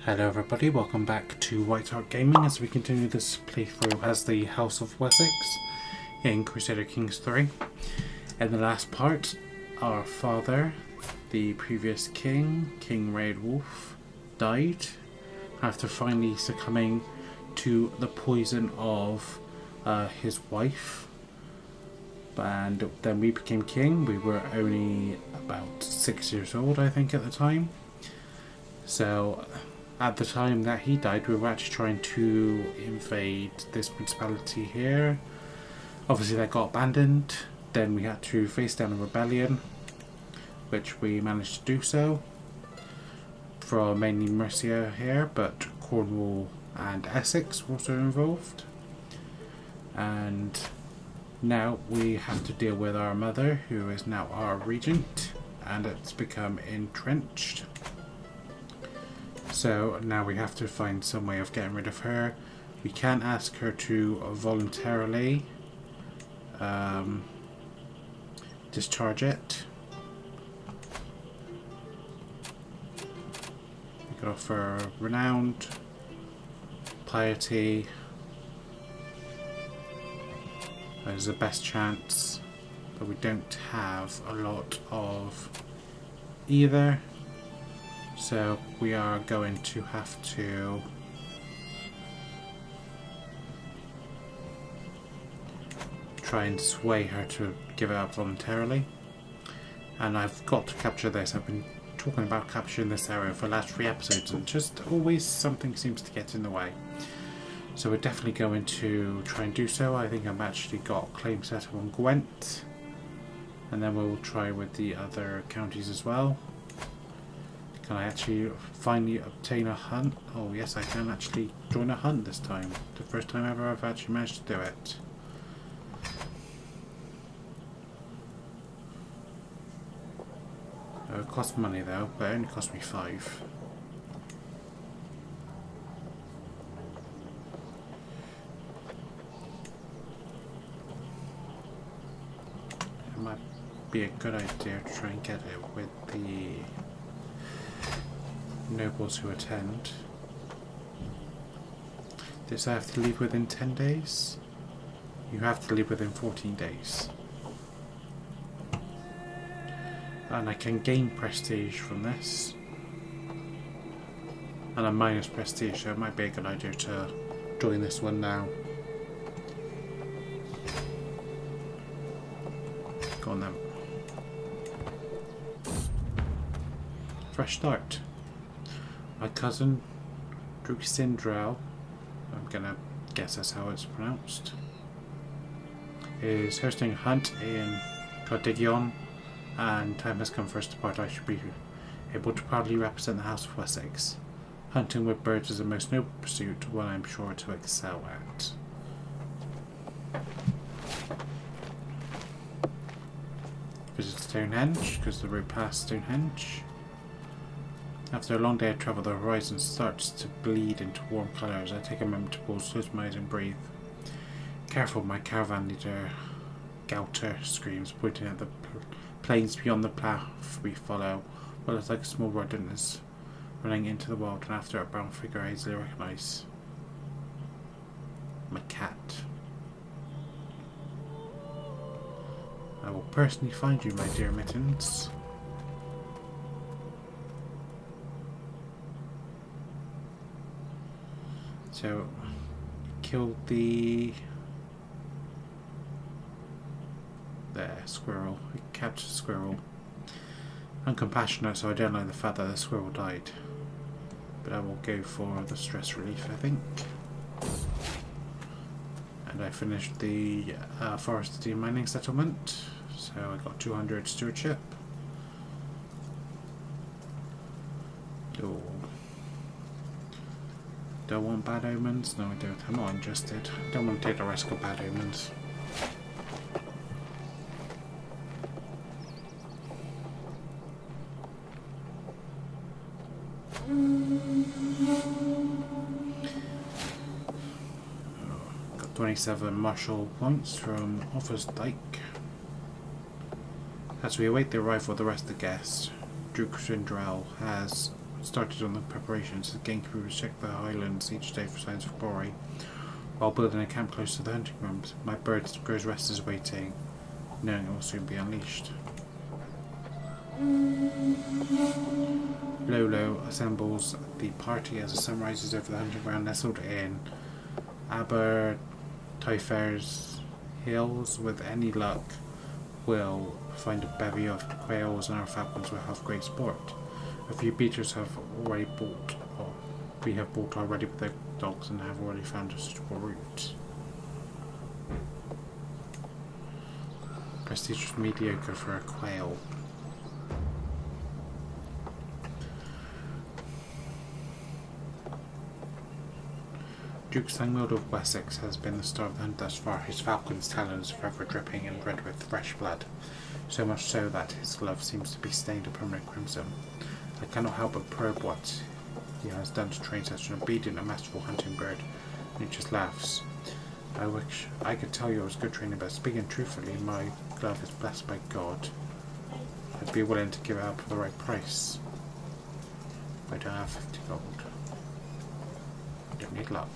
Hello everybody, welcome back to Hart Gaming as we continue this playthrough as the House of Wessex in Crusader Kings 3. In the last part, our father, the previous king, King Wolf, died after finally succumbing to the poison of his wife. And then we became king. We were only about 6 years old, I think, at the time. So at the time that he died, we were actually trying to invade this municipality here. Obviously that got abandoned. Then we had to face down a rebellion, which we managed to do so, from mainly Mercia here, but Cornwall and Essex were also involved. And now we have to deal with our mother, who is now our regent, and it's become entrenched. So now we have to find some way of getting rid of her. We can't ask her to voluntarily discharge it. We could offer renowned, piety. There's the best chance, but we don't have a lot of either. So we are going to have to try and sway her to give it up voluntarily. And I've got to capture this. I've been talking about capturing this area for the last 3 episodes, and just always something seems to get in the way. So we're definitely going to try and do so. I think I've actually got claim set up on Gwent, and then we'll try with the other counties as well. Can I actually finally obtain a hunt? Oh yes, I can actually join a hunt this time. The first time ever I've actually managed to do it. It costs money though, but it only cost me 5. It might be a good idea to try and get it with the nobles who attend. Does I have to leave within 10 days? You have to leave within 14 days. And I can gain prestige from this. And I'm minus prestige, so it might be a good idea to join this one now. Go on then. Fresh start. My cousin, Crusader, I'm gonna guess that's how it's pronounced, is hosting a hunt in Cardigion, and time has come for us to depart. I should be able to proudly represent the House of Wessex. Hunting with birds is a most noble pursuit, one I'm sure to excel at. Visit Stonehenge, because the route past Stonehenge. After a long day of travel, the horizon starts to bleed into warm colours. I take a moment to pause, close my eyes and breathe. Careful, my caravan leader, Gouter, screams, pointing at the plains beyond the path we follow. Well, it's like a small rodent is running into the wild, and after a brown figure I easily recognise. My cat. I will personally find you, my dear Mittens. So, killed the squirrel. I captured the squirrel. I'm compassionate, so I don't like the fact that the squirrel died. But I will go for the stress relief, I think. And I finished the forestry mining settlement, so I got 200 stewardship. Oh. Do I want bad omens? No, I don't. I'm not interested. I don't want to take the risk of bad omens. Got 27 martial points from Offa's Dyke. As we await the arrival of the rest of the guests, Duke Crusader has started on the preparations. The gamekeepers check the highlands each day for signs of quarry, while building a camp close to the hunting grounds. My bird grows restless waiting, knowing it will soon be unleashed. Lolo assembles the party as the sun rises over the hunting ground nestled in Tyfer's hills. With any luck, we'll find a bevy of quails and our falcons will have great sport. A few beaters have already bought, or we have bought already with their dogs and have already found a suitable route. Prestige was mediocre for a quail. Duke Sangmild of Wessex has been the star of the hunt thus far. His falcon's talons are forever dripping and red with fresh blood, so much so that his glove seems to be stained a permanent crimson. I cannot help but probe what he has done to train such an obedient and masterful hunting bird, and he just laughs. I wish I could tell you it was good training, but speaking truthfully, my glove is blessed by God. I'd be willing to give it up for the right price. But I don't have 50 gold. I don't need luck.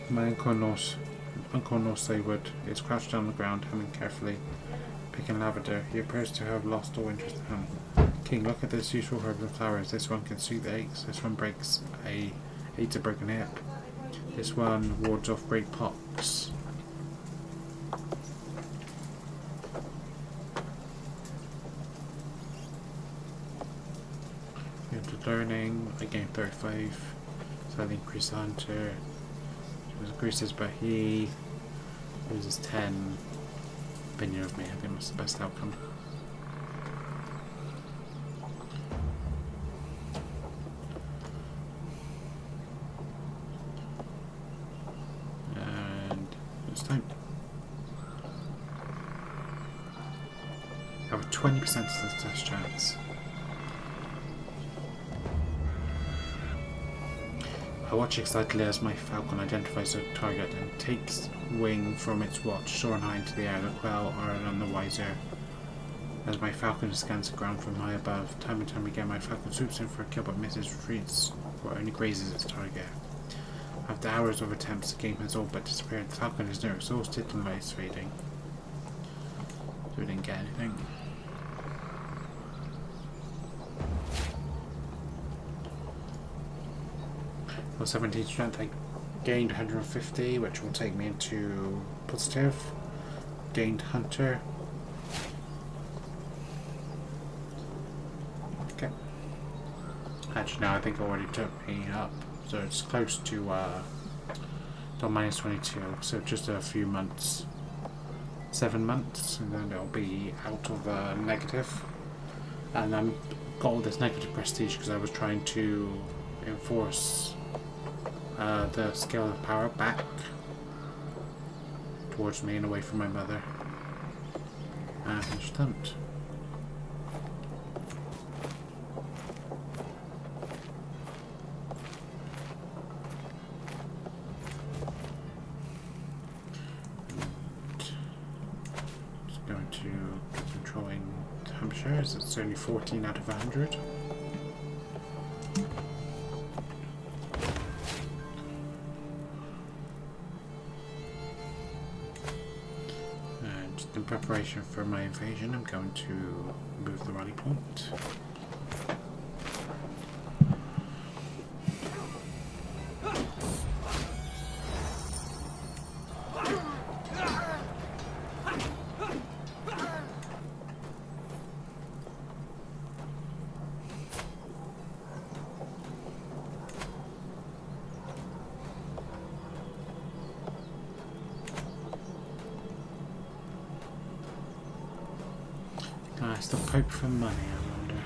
My Uncle Norse Saywood is crouched down on the ground, humming carefully, picking lavender. He appears to have lost all interest in him. King, look at this useful herb and flowers. This one can soothe aches. This one aids a broken hip. This one wards off great pox. Into learning, I gained 35, so I increased the hunter. Increases, but he loses 10 opinion of me. I think that's the best outcome. And it's time. I have a 20% success chance. I watch excitedly as my falcon identifies a target and takes wing from its watch, soaring high into the air. The quail are none the wiser as my falcon scans the ground from high above. Time and time again, my falcon swoops in for a kill but misses, retreats, or only grazes its target. After hours of attempts, the game has all but disappeared. The falcon is now exhausted and light is fading. So we didn't get anything. For 17 strength, I gained 150, which will take me into positive. Gained hunter. Okay. Actually, no, I think it already took me up, so it's close to minus 22. So just a few months, 7 months, and then it'll be out of negative. And I'm got all this negative prestige because I was trying to enforce the scale of power back towards me and away from my mother. And I stumped. Just going to controlling Hampshire, as it's only 14 out of 100. In preparation for my invasion, I'm going to move the rally point. It's the Pope for money, I wonder.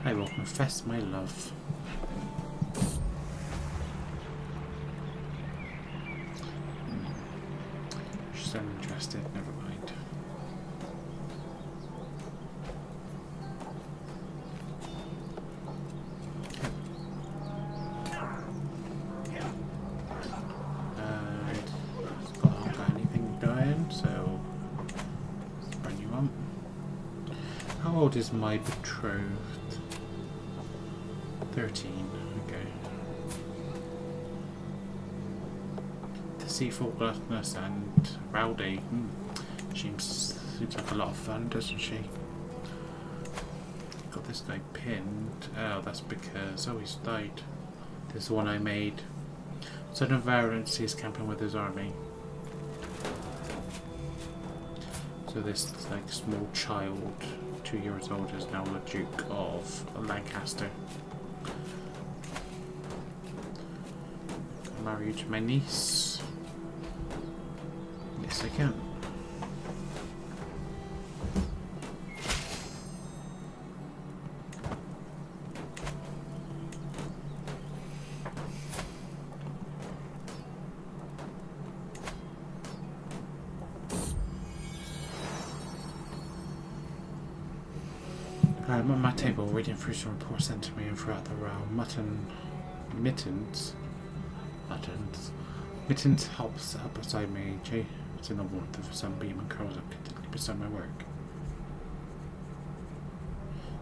I will confess my love. She's uninterested, never mind. So, let's bring you on. How old is my betrothed? 13. Okay. Deceitful, gluttonous, and rowdy. Seems like a lot of fun, doesn't she? Got this guy pinned. Oh, that's because... Oh, he's died. This is the one I made. Sudden violence, he's camping with his army. So this like small child, 2 years old, is now the Duke of Lancaster. I'll marry you to my niece. Yes, I can. I'm on my table reading through some reports sent to me and throughout the realm. Mittens helps up beside me. It's in the warmth of the sunbeam and curls up contentedly beside my work.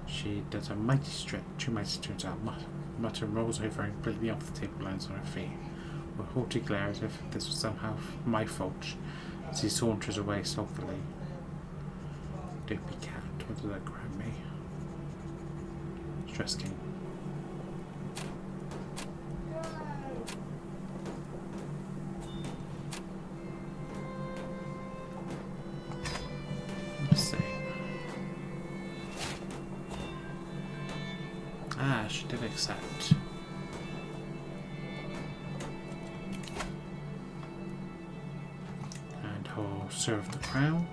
She does a mighty stretch, 2 mighty turns out. Mutton rolls over and completely off the table, lands on her feet. With a haughty glare as if this was somehow my fault, as he saunters away sulkily. Dopey cat, what does that grab me? Interesting. Let's see. Ah, she did accept. And I'll serve the crown.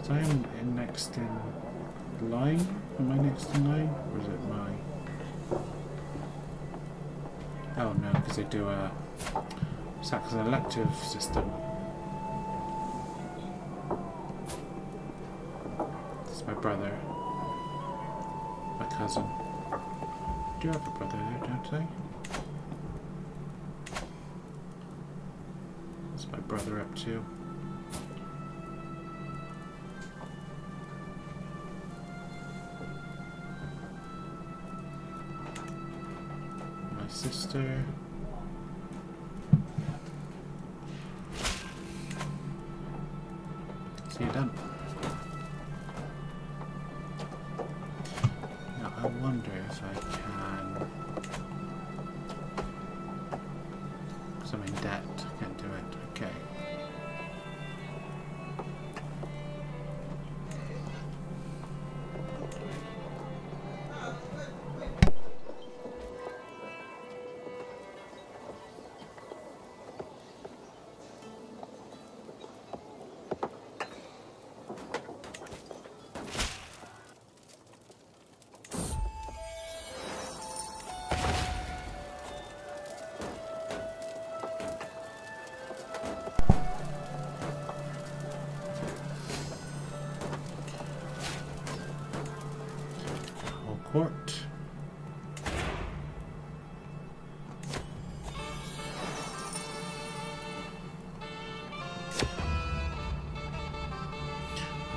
So I am next in line. Am I next in line? Or is it my... Oh no, because they do a... It's like an elective system. This is my brother. My cousin. I do have a brother there, don't I? What's my brother up to? Sister. So you're done. Now I wonder if I can. Because I'm in debt, I can't do it. Okay. Court.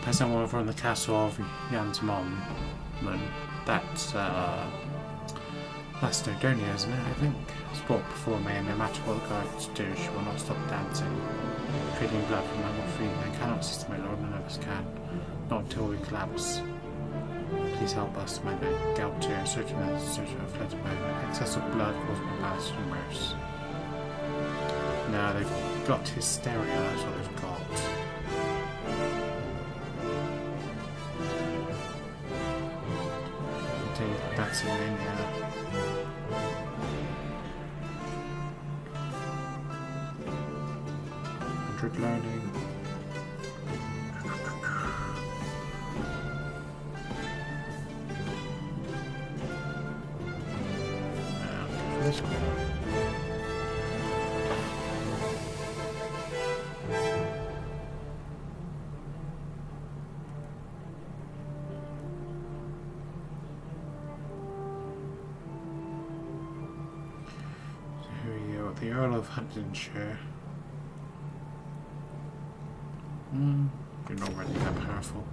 Peasant over on the castle of Jan's mom. That's Snowdonia, isn't it? I think. Sport before me, and no matter what the guards do, she will not stop dancing. Trading blood from my free man cannot cease, my lord, none of us can. Not until we collapse. Please help us, my knight. Gouter, certain and certain have fled by excess of blood caused by past rumors. Now they've got hysteria, that's what they've got. That's in India. Learning. This one. the Earl of Huntingdonshire. You're not really that powerful.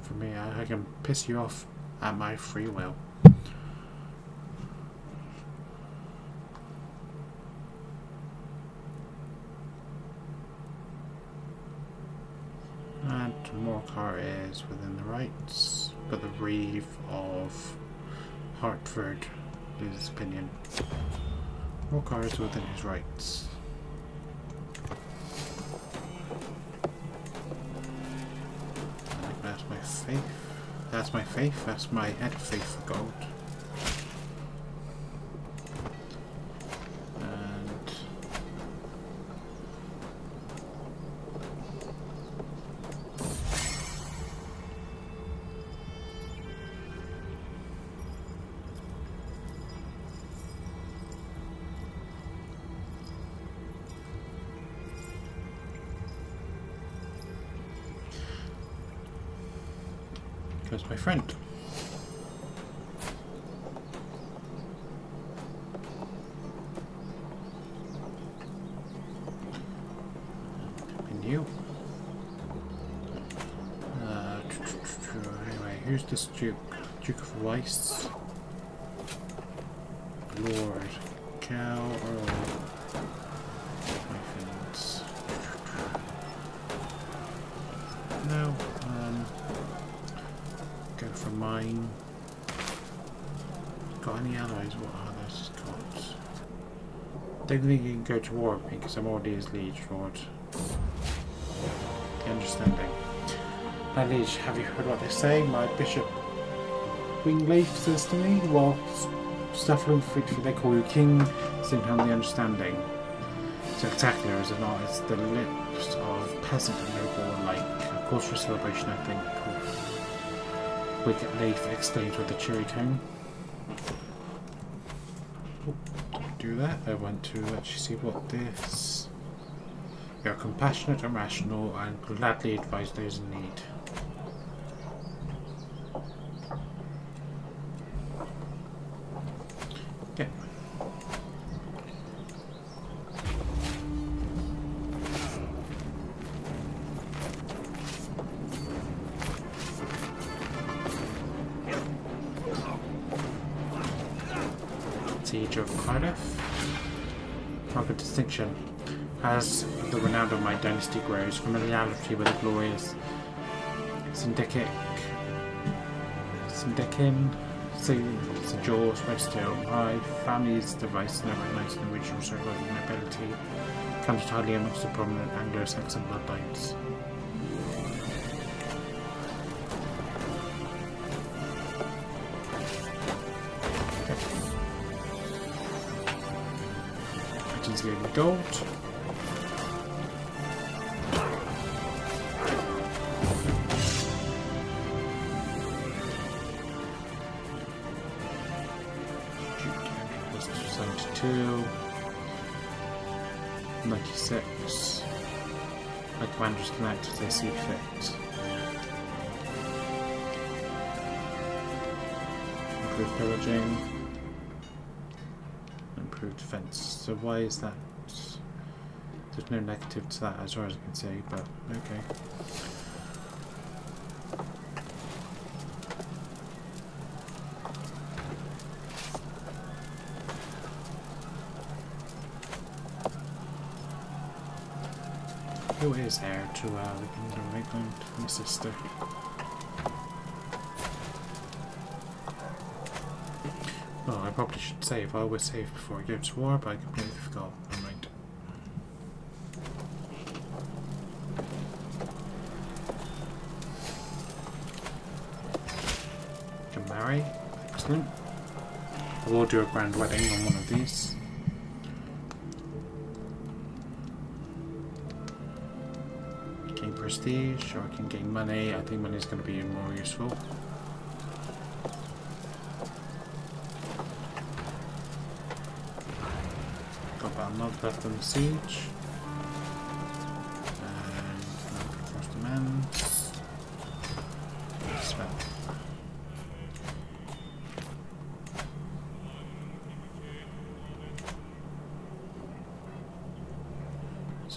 For me, I can piss you off at my free will. And Morcar is within the rights, but the Reeve of Hartford is his opinion. Morcar is within his rights. I think that's my faith. That's my faith. That's my head of faith for gold. Goes my friend. Continue. Anyway, here's this Duke of Weiss, Lord Cal, Earl. No. Go for mine. Got any allies? What are those got? Don't think you can go to war with me because I'm already his liege lord. The understanding. My liege, have you heard what they say? My bishop Wingleaf says to me, well, Stuffling, they call you king, sing home the understanding. Spectacular, is it not? It's the lips of peasant and noble alike. Of course, for celebration, I think. Leaf exclaimed with a cheery tone. Oh, didn't do that. I want to actually see what this. You're compassionate and rational and gladly advise those in need. Yeah. Siege of Cardiff. Mark of distinction. As the renown of my dynasty grows, familiarity with the glorious Syndikin, St. George, Westhill, my family's device never recognized in the regional circle of nobility, comes entirely amongst the prominent Anglo-Saxon bloodlines. Getting gold. Plus 72. 96. My commanders can act as they see fit. Improved pillaging. Improved defense. So why is that? There's no negative to that as far as I can see, but okay. Who is heir to the Kingdom of England? My sister. Oh, I probably should save. I always save before I go to war, but I completely forgot. Never mind. Can marry. Excellent. I will do a grand wedding on one of these. Gain prestige, or I can gain money. I think money is going to be more useful. About a month left on the siege. And force demands. Spell.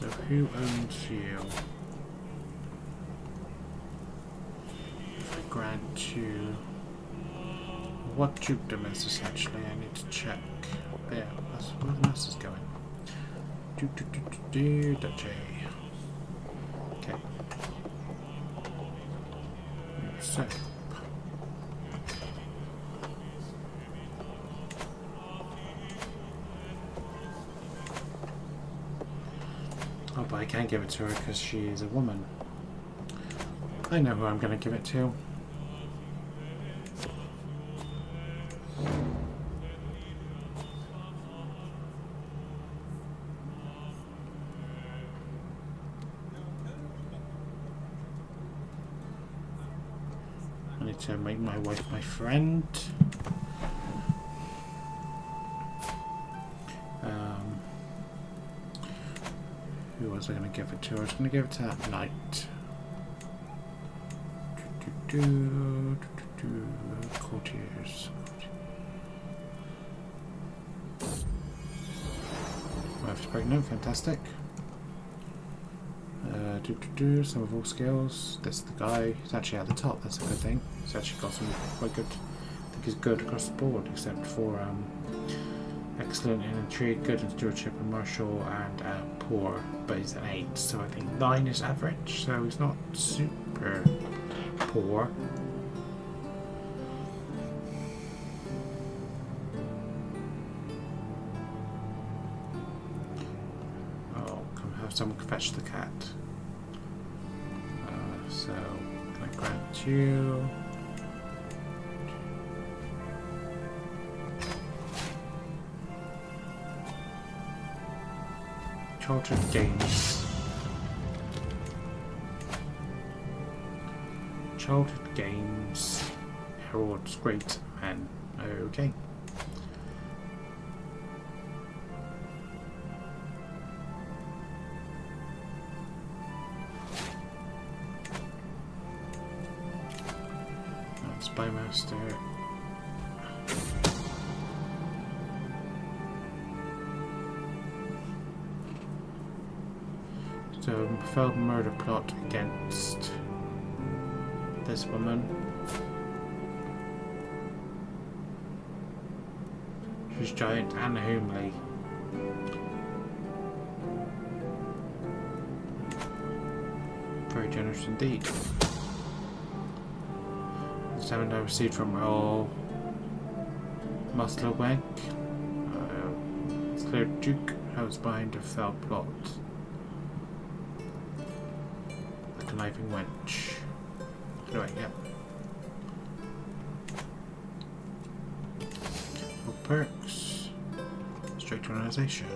So who owns you? If I grant you... What dukedom is essentially? I need to check. There, that's where the mouse is going. Duchy. Okay. So. Oh, but I can't give it to her because she is a woman. I know who I'm going to give it to. I need to make my wife my friend. Who was I going to give it to? I was going to give it to that knight. Courtiers. Wife's pregnant, fantastic. Some of all skills. This is the guy. He's actually at the top, that's a good thing. He's actually got some quite good. I think he's good across the board, except for excellent in intrigue, good in stewardship and martial, and poor, but he's an 8, so I think 9 is average, so he's not super poor. Oh, come have someone fetch the cat. So, can I grant you? Childhood games. Childhood games. Herald's great man. Okay. Spymaster. So, failed murder plot against this woman. She's giant and homely. Very generous indeed. The summon I received from Earl Musselweg. It's clear Duke was behind a fell plot. The conniving wench. Anyway, yeah. For perks. Strict organization.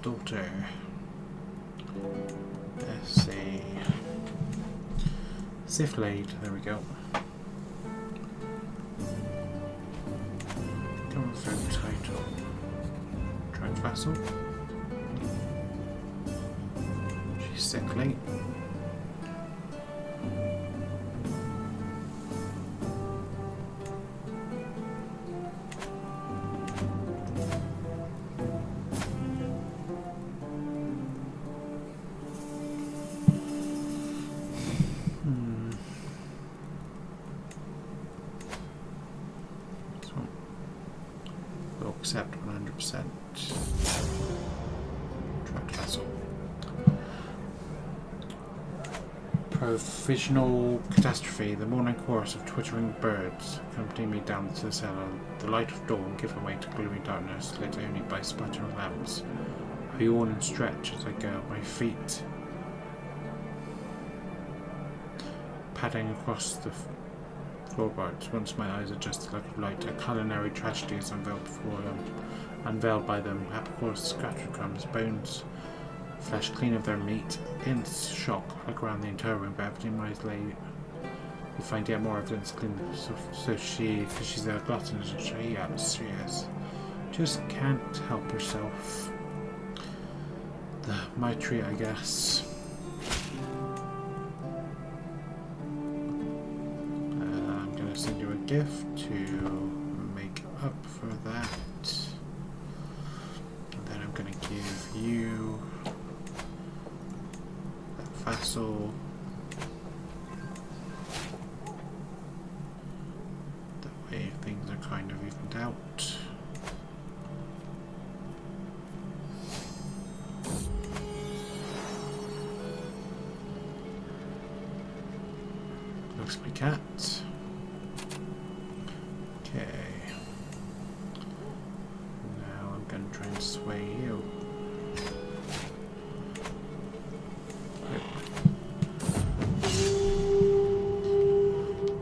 Daughter. Let's see. Sith Lade, there we go. Confirm title. Trans Vassal. She's sickly. Accept 100%. Trapped vessel. Provisional catastrophe. The morning chorus of twittering birds accompany me down to the cellar. The light of dawn give way to gloomy darkness, lit only by sputtering lamps. I yawn and stretch as I go. My feet padding across the floorboards. Once my eyes adjust to the look of light, a culinary tragedy is unveiled before them. Unveiled by them, apple-cores, scattered crumbs, bones, flesh clean of their meat. In shock, look around the entire room, but everything my eyes lay, you find yet more evidence clean. So she's a glutton, isn't she? Yes, she is. Just can't help herself. My treat, I guess. I'm gonna send you a gift to make up for that. And then I'm gonna give you that vassal. That way things are kind of evened out. Cat. Okay. Now I'm going to try and sway you.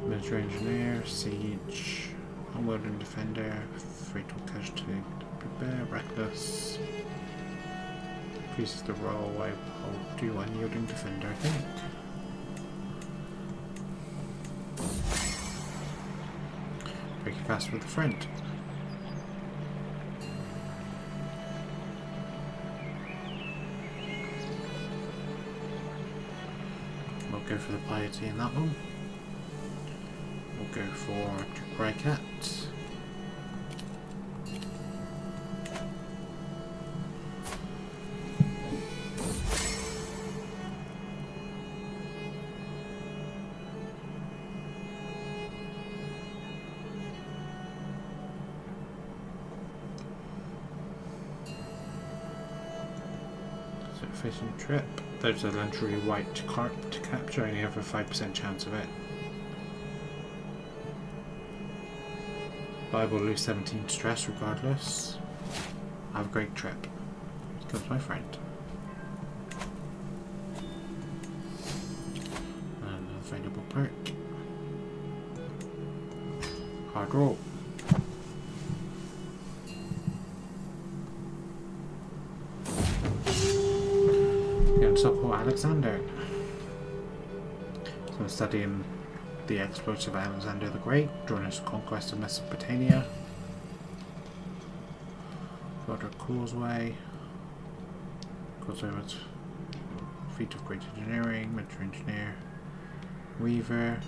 Military engineer, siege, unwielding defender, fatal casualty, prepare, reckless. Increases the roll. I'll do unyielding defender, I think. Breaking fast with a friend. We'll go for the piety in that one. We'll go for Grey Cat. Efficient trip. There's a legendary white carp to capture, only have a 5% chance of it. But I will lose 17 stress regardless. Have a great trip. Here comes my friend. And an available perk. Hard roll. Support Alexander. So I'm studying the exploits of Alexander the Great during his conquest of Mesopotamia. Further Causeway. Causeway was feat of great engineering, military engineer, weaver.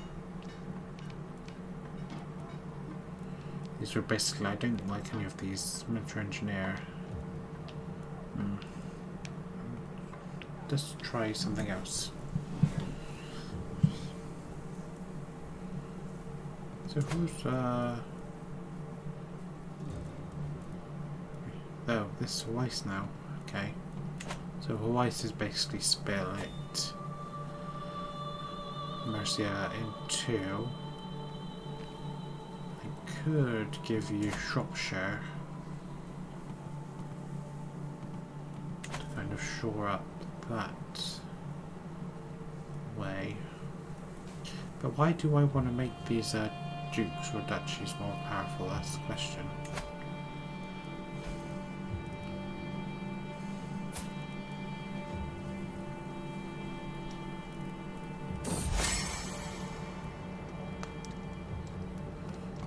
These were basically, I don't like any of these. Military engineer. Let's try something else. So who's oh, this is Weiss now. Okay. So Weiss is basically split Mercia in two. I could give you Shropshire to kind of shore up that way. But why do I want to make these dukes or duchies more powerful? That's the question.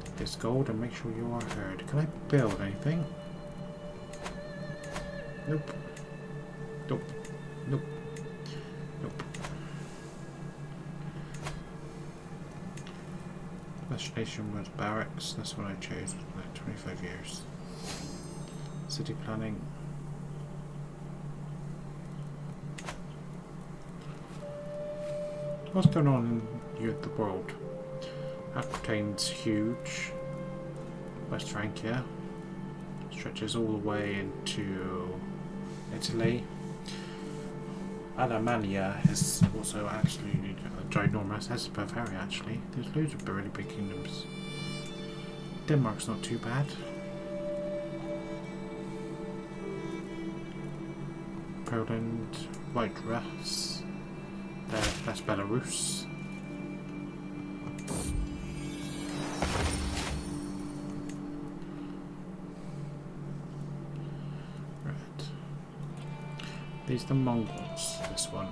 Take this gold and make sure you are heard. Can I build anything? Nope. Nope. Nope. Nope. Destination was barracks. That's what I chose. Like 25 years. City planning. What's going on in the world? Aquitaine's huge. West Francia. Stretches all the way into Italy. Alemannia is also absolutely ginormous, as is Bavaria actually. There's loads of really big kingdoms. Denmark's not too bad. Poland, White Rus, that's Belarus. Right. These are the Mongols, this one.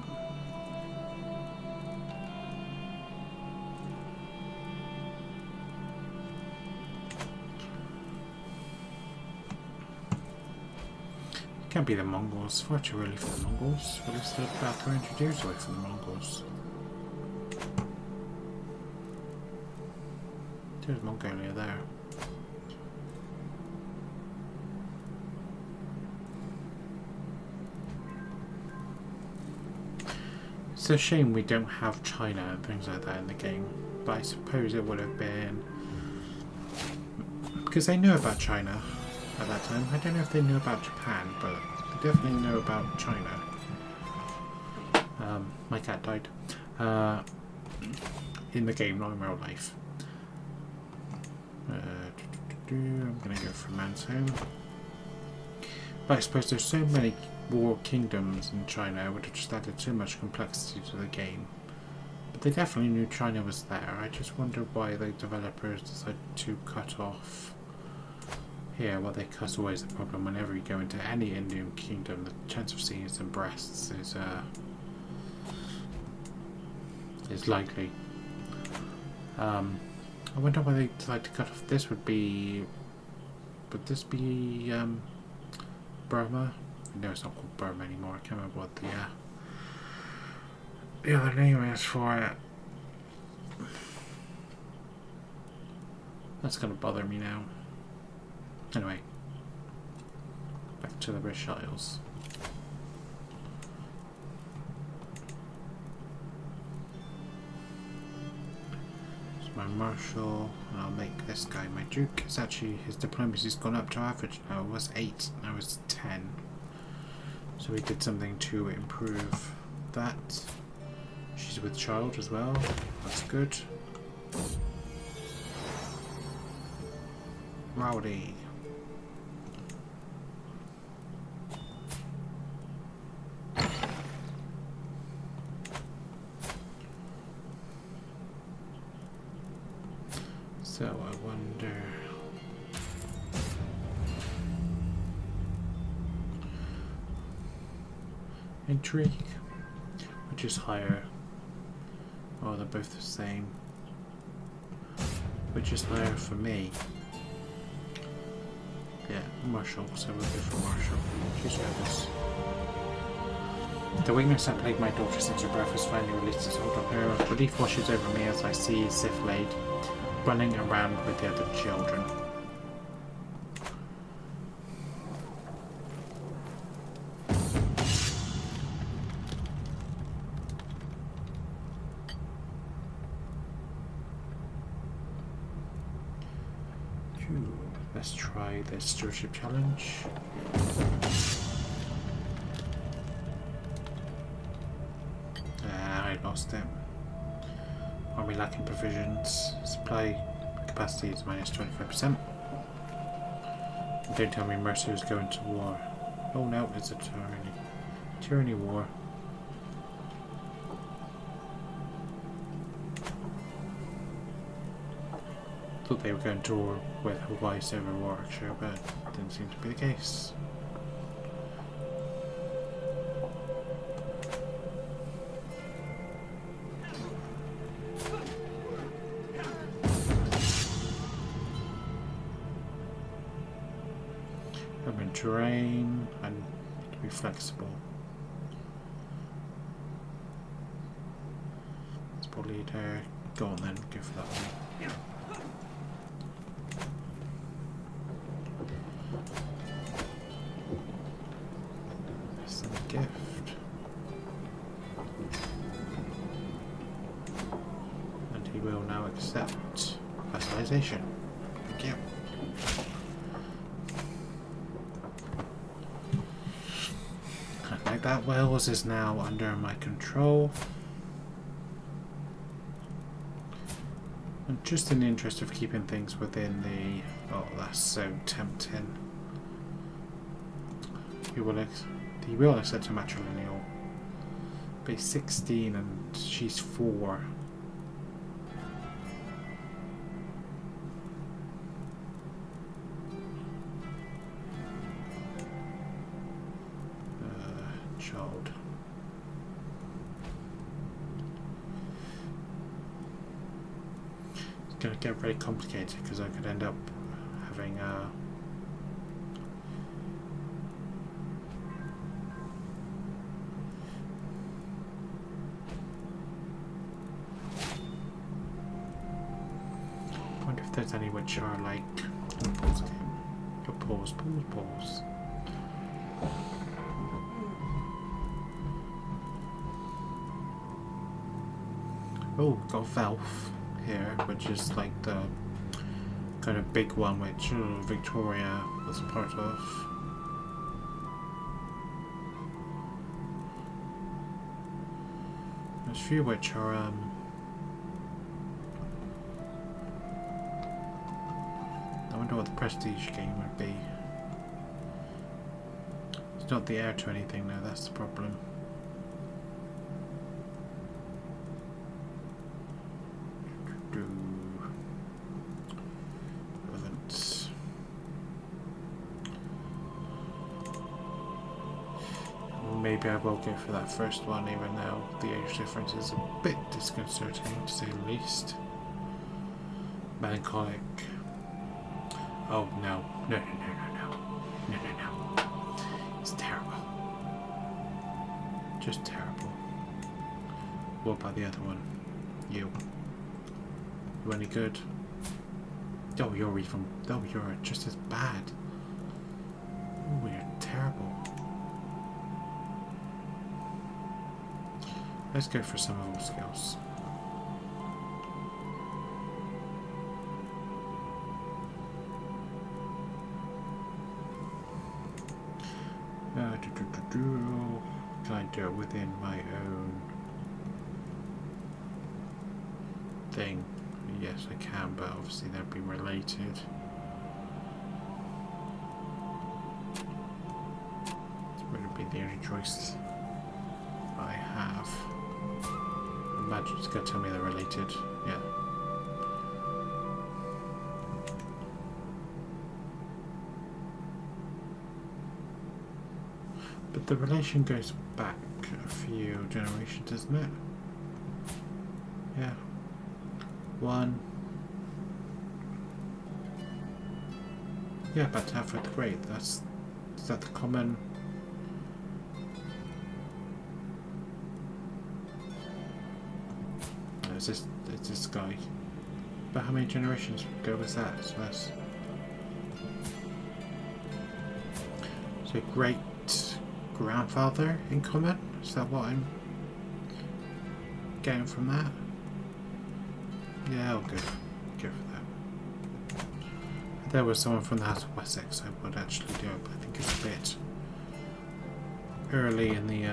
Can't be the Mongols. Far too early for the Mongols. But it's still about 300 years away from the Mongols. There's Mongolia there. It's a shame we don't have China and things like that in the game, but I suppose it would have been because they knew about China at that time. I don't know if they knew about Japan, but they definitely knew about China. My cat died in the game, not in real life. I'm gonna go for Man's Home, but I suppose there's so many war kingdoms in China, it would have just added too much complexity to the game. But they definitely knew China was there. I just wonder why the developers decided to cut off here. Well, they cut always the problem whenever you go into any Indian kingdom. The chance of seeing some breasts is likely. I wonder why they decided to cut off. Would this be Burma? No, it's not called Burma anymore. I can't remember what the other name is for it. That's gonna bother me now. Anyway, back to the British Isles. It's my marshal, and I'll make this guy my duke. It's actually, his diplomacy's gone up to average now. It was 8, now it's 10. So we did something to improve that. She's with child as well. That's good. Rowdy. So I wonder. Intrigue, which is higher. Oh, they're both the same. Which is higher for me? Yeah, Marshall, so we'll go for Marshall. She's nervous. The weakness that plagued my daughter since her birth has finally released its hold on her. Relief washes over me as I see Siflade running around with the other children. Let's try the stewardship challenge. I lost it. Army lacking provisions. Supply capacity is minus 25%. Don't tell me Mercer is going to war. Oh no, it's a tyranny war. Thought they were going to war with Hawaii over Warwickshire, but it didn't seem to be the case. Urban terrain and to be flexible. Sport leader, go on then, go for that one. Gift. And he will now accept vassalization. Thank you. And like that, Wales is now under my control. And just in the interest of keeping things within the... Oh, that's so tempting. He will accept a matrilineal. But he's 16 and she's 4. Child. It's going to get very complicated because I could end up having there's any which are like... Pause. Oh, got Velf here, which is like the kind of big one which Victoria was a part of. There's a few which are I wonder what the prestige game would be. It's not the heir to anything now, that's the problem. Maybe I will go for that first one, even though the age difference is a bit disconcerting, to say the least. Melancholic. Oh no. No. It's terrible. Just terrible. What about the other one? You any good? Oh, you're even... Oh, you're just as bad. Oh, you're terrible. Let's go for some of those skills. Can I do it within my own thing? Yes, I can, but obviously they'll be related. This would be the only choice I have. Imagine it's going to tell me they're related. Yeah. But the relation goes back a few generations, doesn't it? Yeah. One. Yeah, about halfway the great. Is that the common? No, it's this guy. But how many generations ago was that? So that's great grandfather in common? Is that what I'm getting from that? Yeah, I'll go for that. If there was someone from the House of Wessex, I would actually do it, but I think it's a bit early in the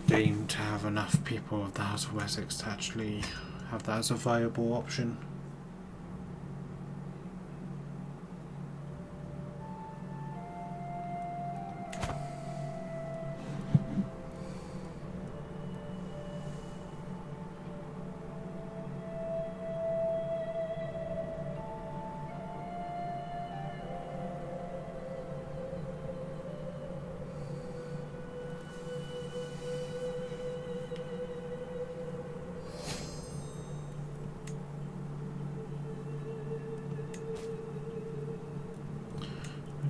game to have enough people of the House of Wessex to actually have that as a viable option.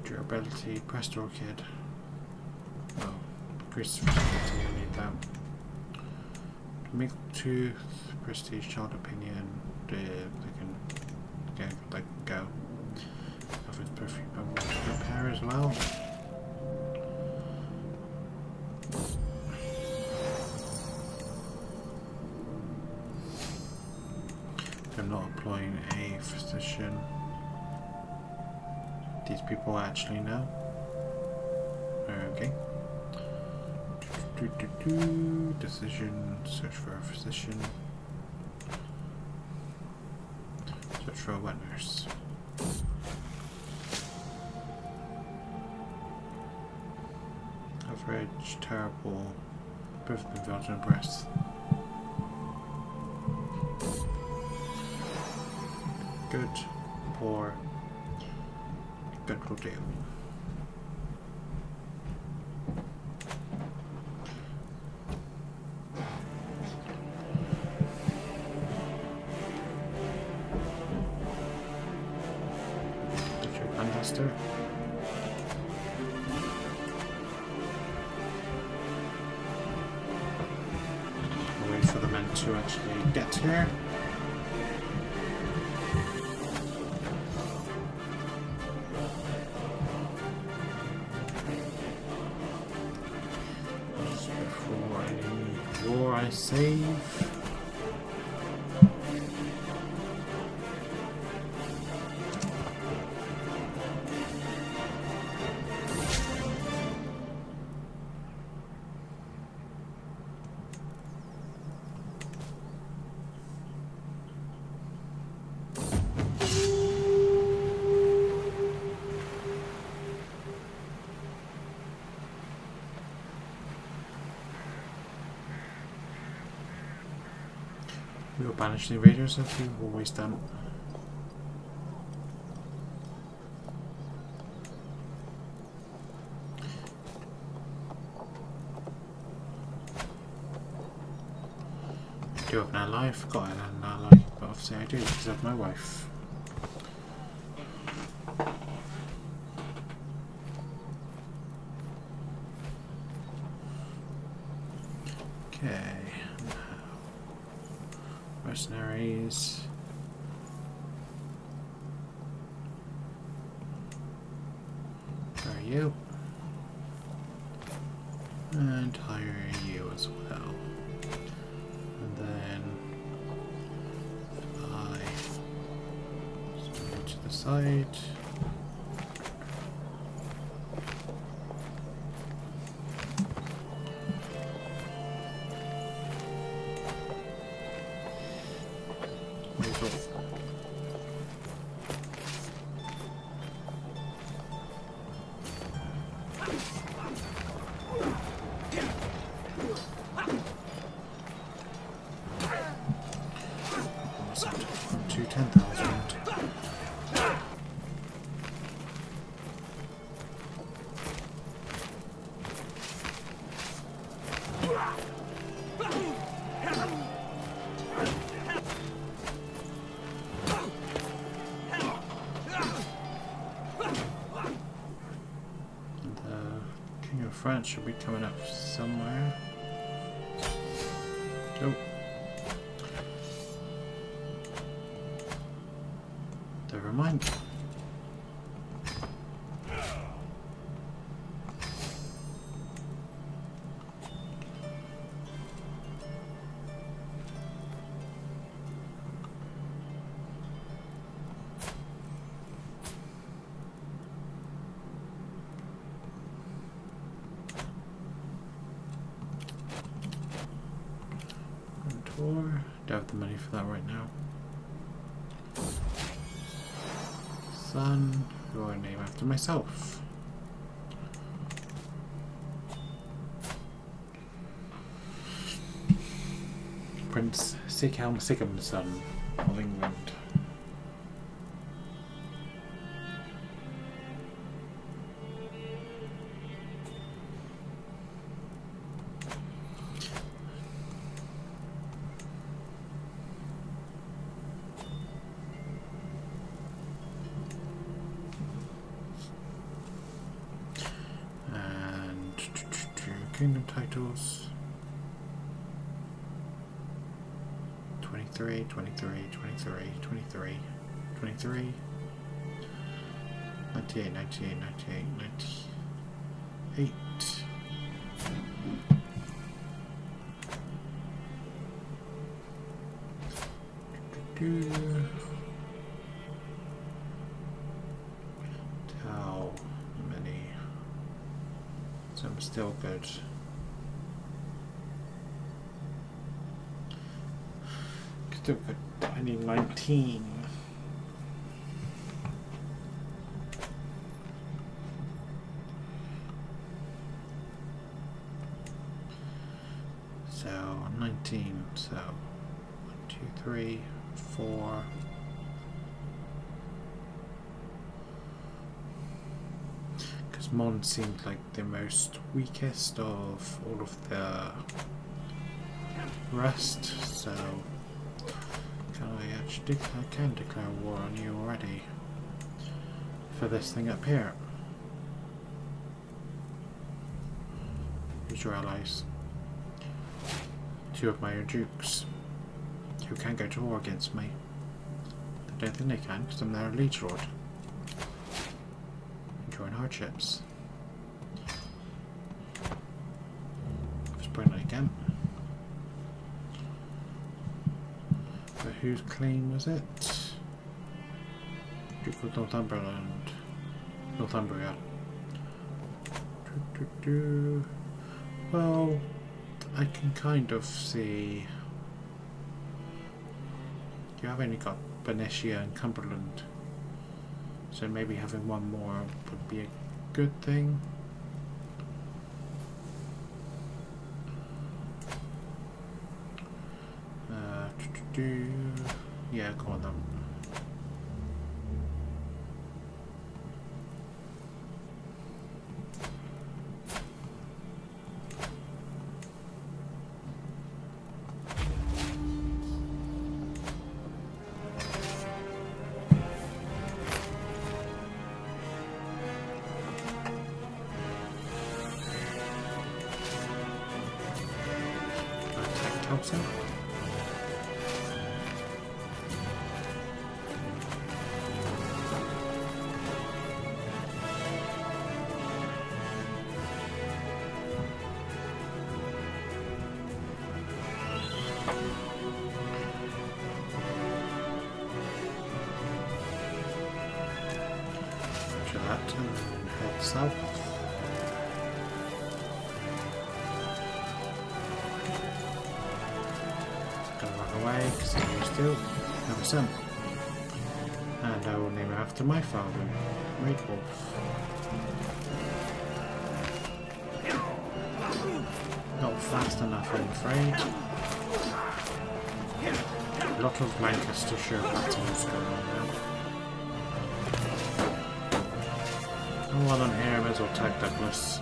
Durability, pressed orchid. Oh, increased fragility, I need that. Make tooth, prestige, child opinion. They can go. Offers perfume and repair as well. I'm not employing a physician. These people actually know. Okay. Decision. Search for a physician. Search for a wet nurse. Average, terrible, both of them vaginal breasts. Good, poor. Good will do. Fantastic. I'll wait for the men to actually get here. Just before any war I save. We will banish the invaders as we've always done. I do have an ally, I forgot I had an ally, but obviously I do because of my wife. Okay. Mercenaries. Where are you? And hire you as well. And then I move to the side. To 10,000. King of France should be coming up somewhere. Nope. Never mind. Don't have the money for that right now. Son, who I name after myself. Prince Sigham's son of England. Kingdom titles 23, 23, 23, 23, 23, 98, 98, 98, 98. How many? So I'm still good. Still good. I need 19. So 19. So 1, 2, 3, 4. Because Mon seemed like the most weakest of all of the rest, so I can declare war on you already for this thing up here. Who's your allies? Two of my dukes. who can't go to war against me. I don't think they can, because I'm their liege lord. Enjoying hardships. Let's bring that again. But whose claim was it? Duke of Northumberland. Northumbria. Well, I can kind of see. You have only got Bernicia and Cumberland, so maybe having one more would be a good thing. Yeah, go on then. Thompson. Roger that, and then head south. Because I used to have a son, and I will name it after my father, Red Wolf. Not fast enough, I'm afraid. A lot of Lancastershire battles going on now. Oh, well on here, I may as well tag Douglas.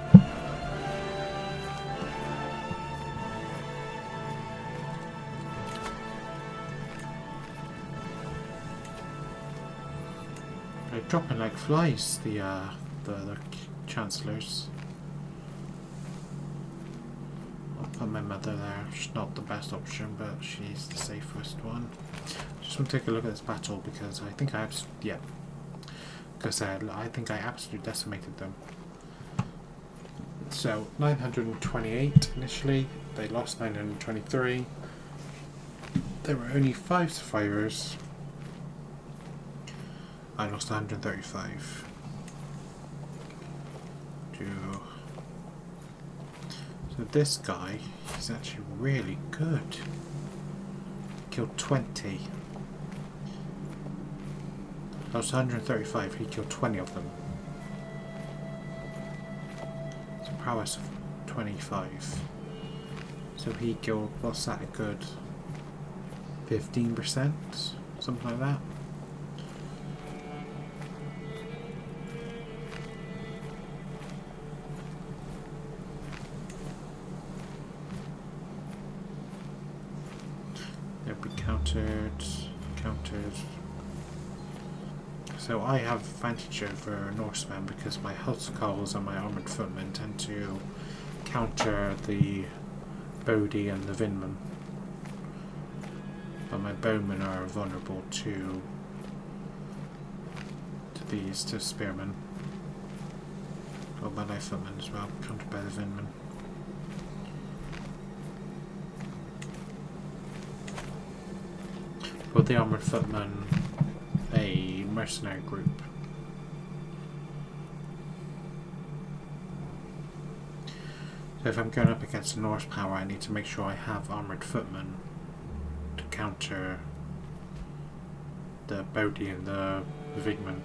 They're dropping like flies, the chancellors. I'll put my mother there. She's not the best option, but she's the safest one. Just want to take a look at this battle because I think I I think I absolutely decimated them. So 928 initially. They lost 923. There were only 5 survivors. I lost 135 so this guy is actually really good. Killed 20. Lost 135, he killed 20 of them. It's a prowess of 25. So he killed, what's that, a good 15%? Something like that. Countered. So I have advantage over Norsemen because my housecarls and my armoured footmen tend to counter the Bodhi and the Vinman. But my bowmen are vulnerable to spearmen. Or my light footmen as well, countered by the Vinman. But the armoured footmen, a mercenary group. So if I'm going up against a Norse power, I need to make sure I have armoured footmen to counter the Bodhi and the Vigman.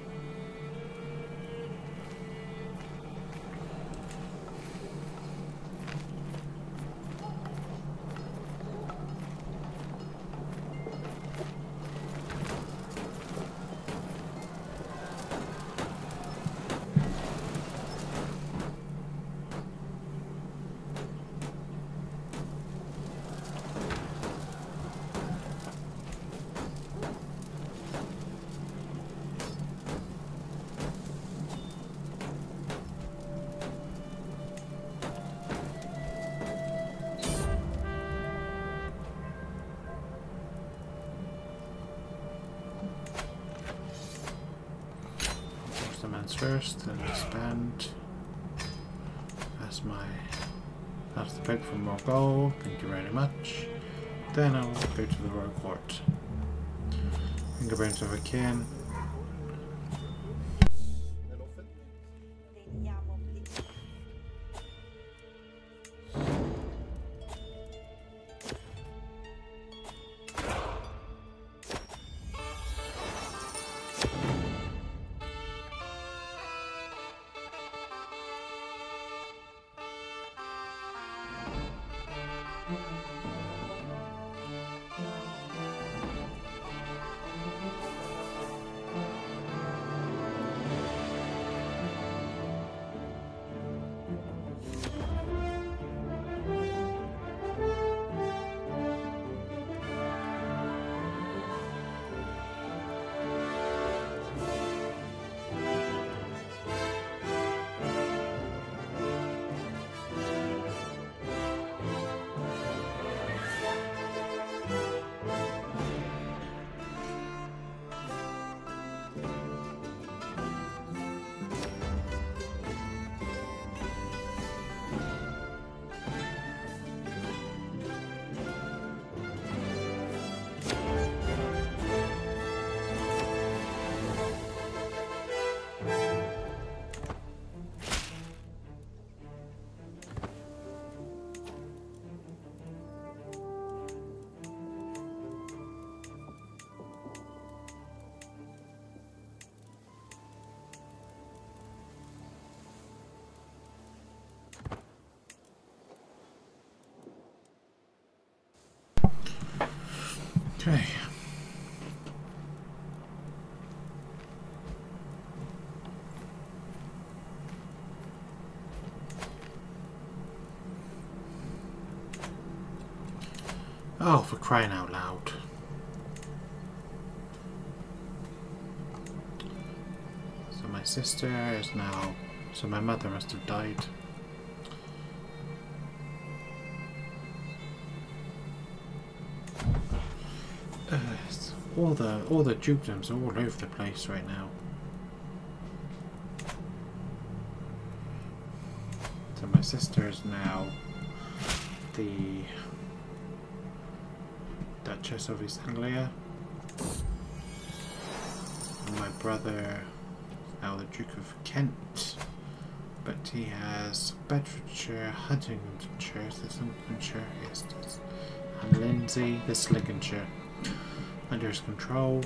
first, then expand. That's the bid for more gold, thank you very much. Then I'll go to the Royal Court. Finger bones if I can. Okay. Oh, for crying out loud. So my sister is now... So my mother must have died. All the dukedoms are all over the place right now. So my sister is now the Duchess of East Anglia. And my brother is now the Duke of Kent. But he has Bedfordshire, Huntingdonshire, Lincolnshire, yes, and Lindsay, this Lincolnshire, under his control.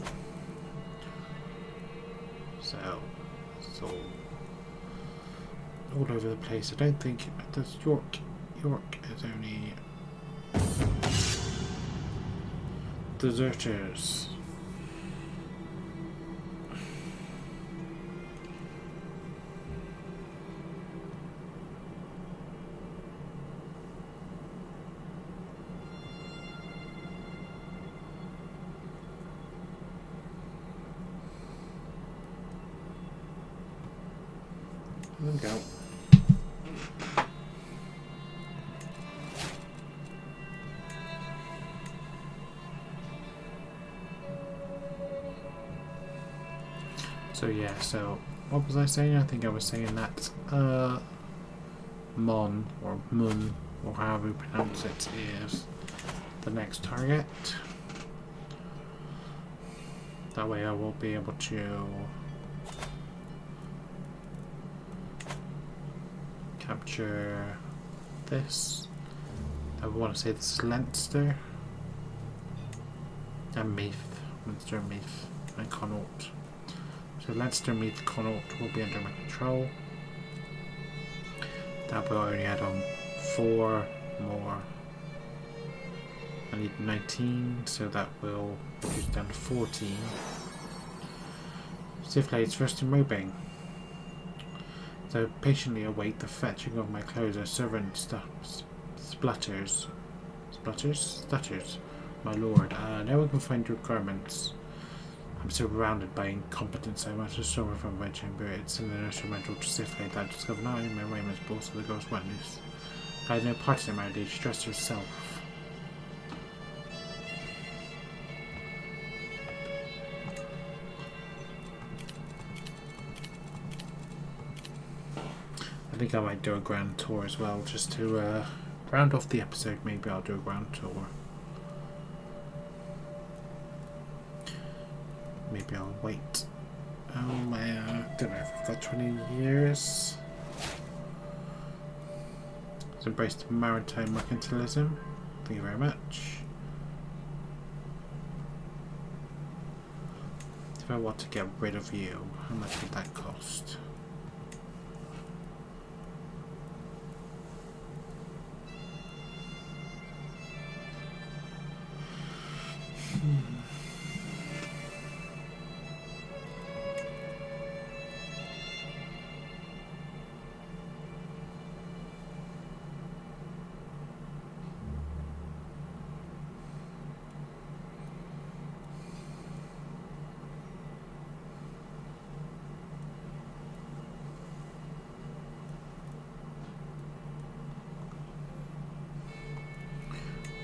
So it's all over the place. I don't think does York is only deserters. There we go. So yeah, so what was I saying? I think I was saying that Mon or Mun or however you pronounce it is the next target. That way I will be able to capture this. I want to say this is Leinster and Meath, Leinster, Meath and Connaught. So Leinster, Meath, Connaught will be under my control. That will only add on 4 more. I need 19, so that will reduce down to 14. Siflades first in moving. So patiently await the fetching of my clothes as servant stutters, my lord. Now we can find your garments. I'm surrounded by incompetence. I must restore from my chamber. It's an instrumental to Siflade that I discovered not only my raiment but also the ghost went loose. I had no part in my day. She dressed herself. I think I might do a grand tour as well, just to round off the episode. Maybe I'll do a grand tour. Maybe I'll wait. Oh man, I don't know if I've got 20 years. It's embraced maritime mercantilism. Thank you very much. If I want to get rid of you, how much would that cost?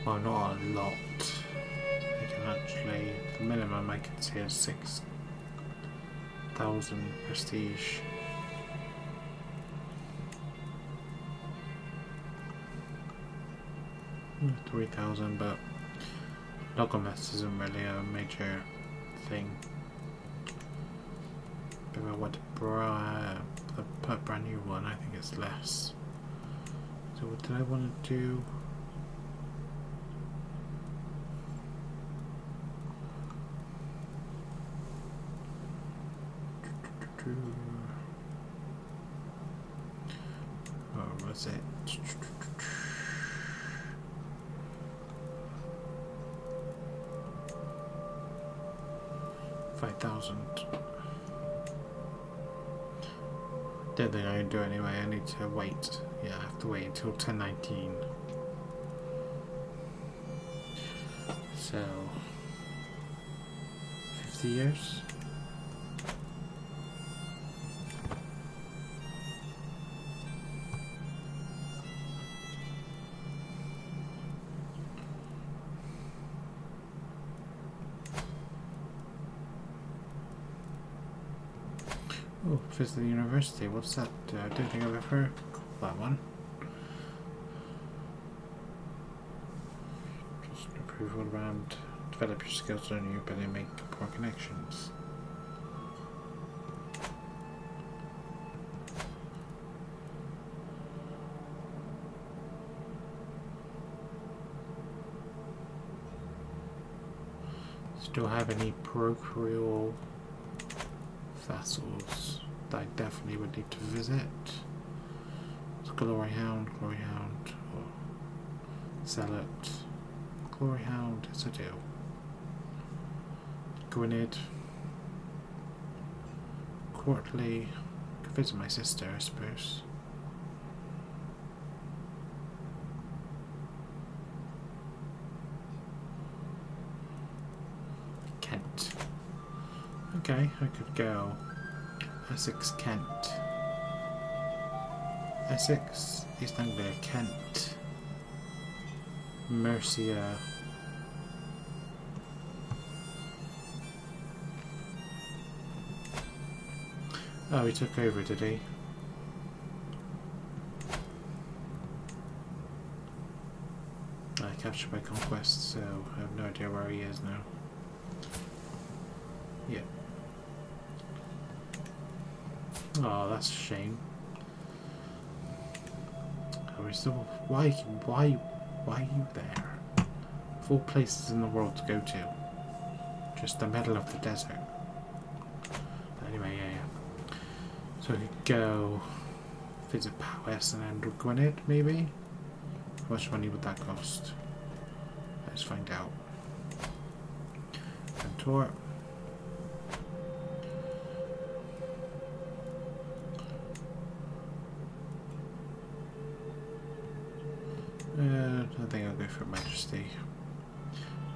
Well, not a lot. I can actually, the minimum I can see is 6,000 prestige. Hmm, 3,000, but Conquest isn't really a major thing. If I want to put a brand new one, I think it's less. So what did I want to do? Or was it? 5,000. Don't think I can do it anyway. I need to wait. Yeah, I have to wait until 1019. So 50 years. Oh, visit the university. What's that? I don't think I've ever called that one. Just improve all around. Develop your skills, learn your ability, make more connections. Still have any parochial vassals that I definitely would need to visit? It's Glory Hound, or Zealot. Glory Hound, yes I do. Gwynedd. Courtly. Could visit my sister, I suppose. Kent. Okay, I could go Essex, Kent. Essex, East Anglia, Kent. Mercia. Oh, he took over, did he? Captured by Conquest, so I have no idea where he is now. Yeah. Oh, that's a shame. Oh, we're still, why are you there? Of all places in the world to go to. Just the middle of the desert. Anyway, yeah. So we could go visit Powys and end with Gwynedd, maybe? How much money would that cost? Let's find out. And tour. I think I'll go for Majesty.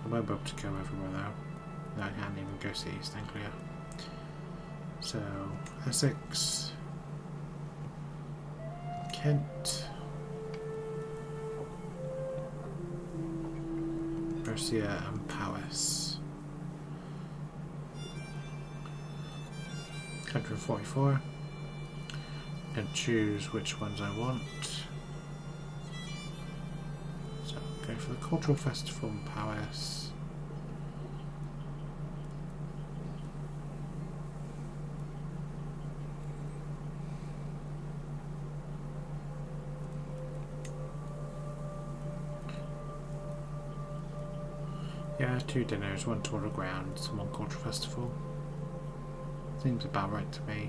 I won't be able to go everywhere now. No, I can't even go to East Anglia. So, Essex, Kent, Mercia and Powys. 144. and choose which ones I want. So go for the Cultural Festival in Paris. Yeah, 2 dinners, 1 tour of grounds, 1 cultural festival. Seems about right to me.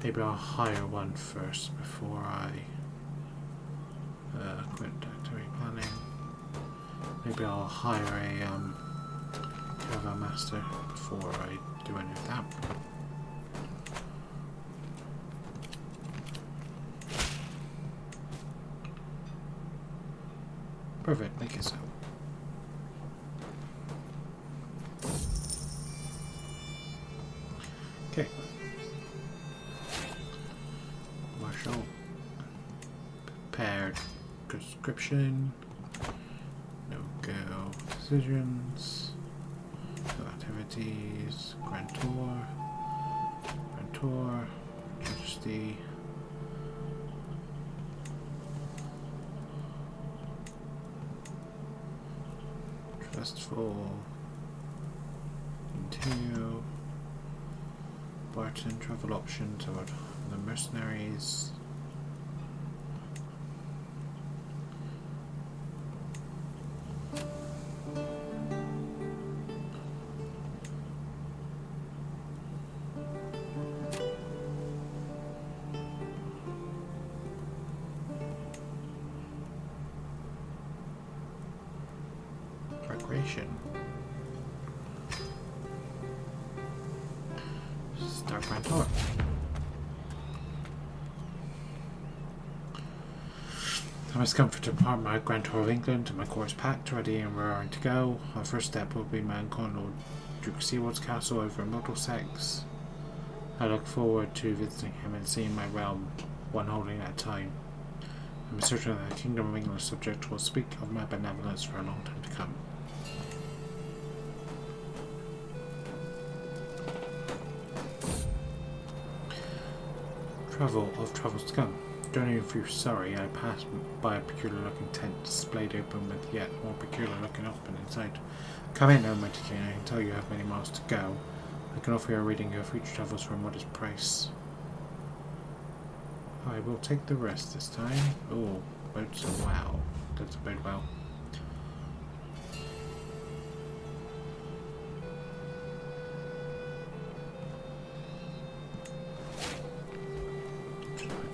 Maybe I'll hire one first before I quit activity planning. Maybe I'll hire a caravan master before I do any of that. Perfect, make it so. Okay. Marshal. Prepared conscription. No go decisions. No activities. Grand Tour. Grand Tour. Majesty. Festival. Continue. Barton travel options about the mercenaries. Recreation. Start Grand Tour. I must come to depart my Grand Tour of England, and my course packed, ready and raring to go. Our first step will be my uncle Lord Duke Seaward's castle over in Middlesex. I look forward to visiting him and seeing my realm, one holding at a time. I am certain that the Kingdom of England's subject will speak of my benevolence for a long time to come. Travel of travels to come. Journeying through Surrey, I passed by a peculiar-looking tent displayed open with yet more peculiar-looking open inside. Come in, O mighty king, I can tell you have many miles to go. I can offer you a reading of your future travels for a modest price. I will take the rest this time. Oh, boats, wow. That's a bode well.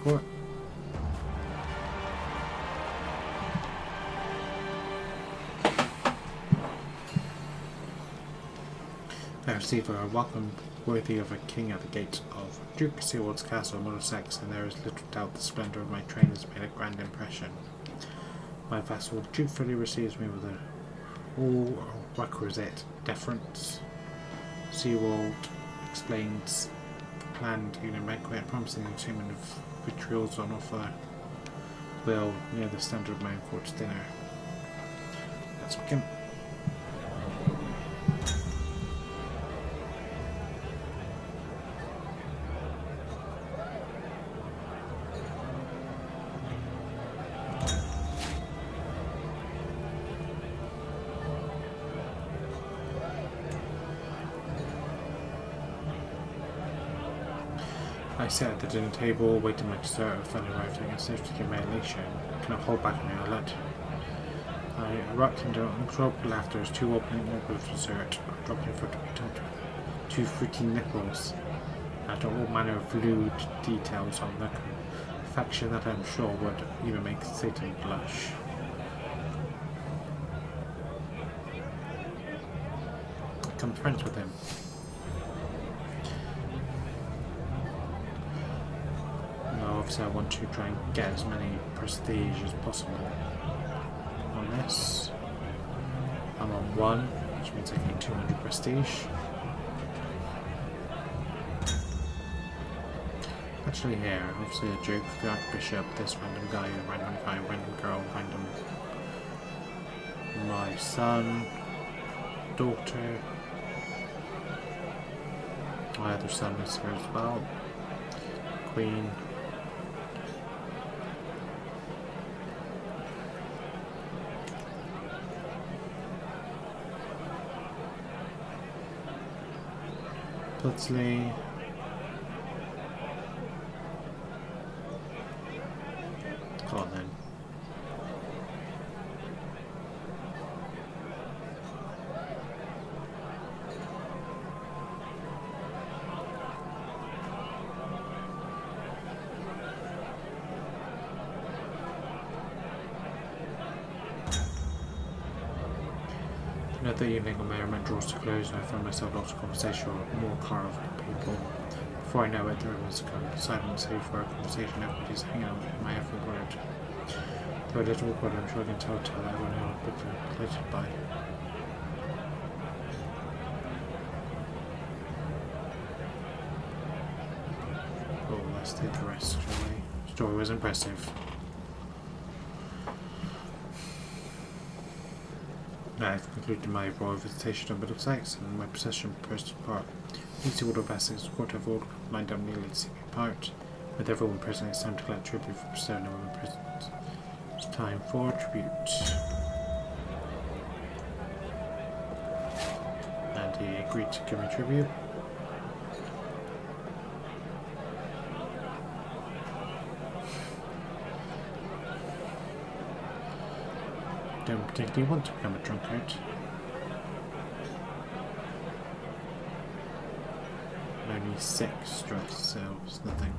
Court. I receive a welcome worthy of a king at the gates of Duke Seaward's castle, Middlesex, and there is little doubt the splendour of my train has made a grand impression. My vassal dutifully receives me with all requisite deference. Seaward explains the planned evening banquet, promising the entertainment of vitrials on offer will near the standard of my court's dinner. Let's begin. I sat at the dinner table, waiting my dessert, finally arriving at safety to my elation. I cannot hold back my alert. I erupt into uncontrollable laughter as 2 opening orbs of dessert dropped in front of me, 2 fruity nipples, and all manner of lewd details on the confection that I'm sure would even make Satan blush. I become friends with him. Obviously I want to try and get as many prestige as possible on this. I'm on 1, which means I need 200 prestige. Actually here, obviously the Duke, the Archbishop, this random guy, random girl, random... my son, daughter, my other son is here as well, Queen. Dudley. Go on then. Another evening of merriment draws to close, and I find myself lost in conversation with more carved people. Before I know it, there was a silence save for our conversation. Everybody's hanging out with my every word. Though a little awkward, I'm sure I can tell everyone how quickly I'm delighted by. Oh, let's take the rest, shall we? The story was impressive. I've concluded my royal visitation of Middlesex and my procession burst apart. Each order of Essex, court of all, lined up nearly to see me apart. With everyone present, it's time to collect tribute for persona women present. It's time for tribute. And he agreed to give me tribute. Don't particularly want to become a drunkard. Only 6 drugs, so it's nothing.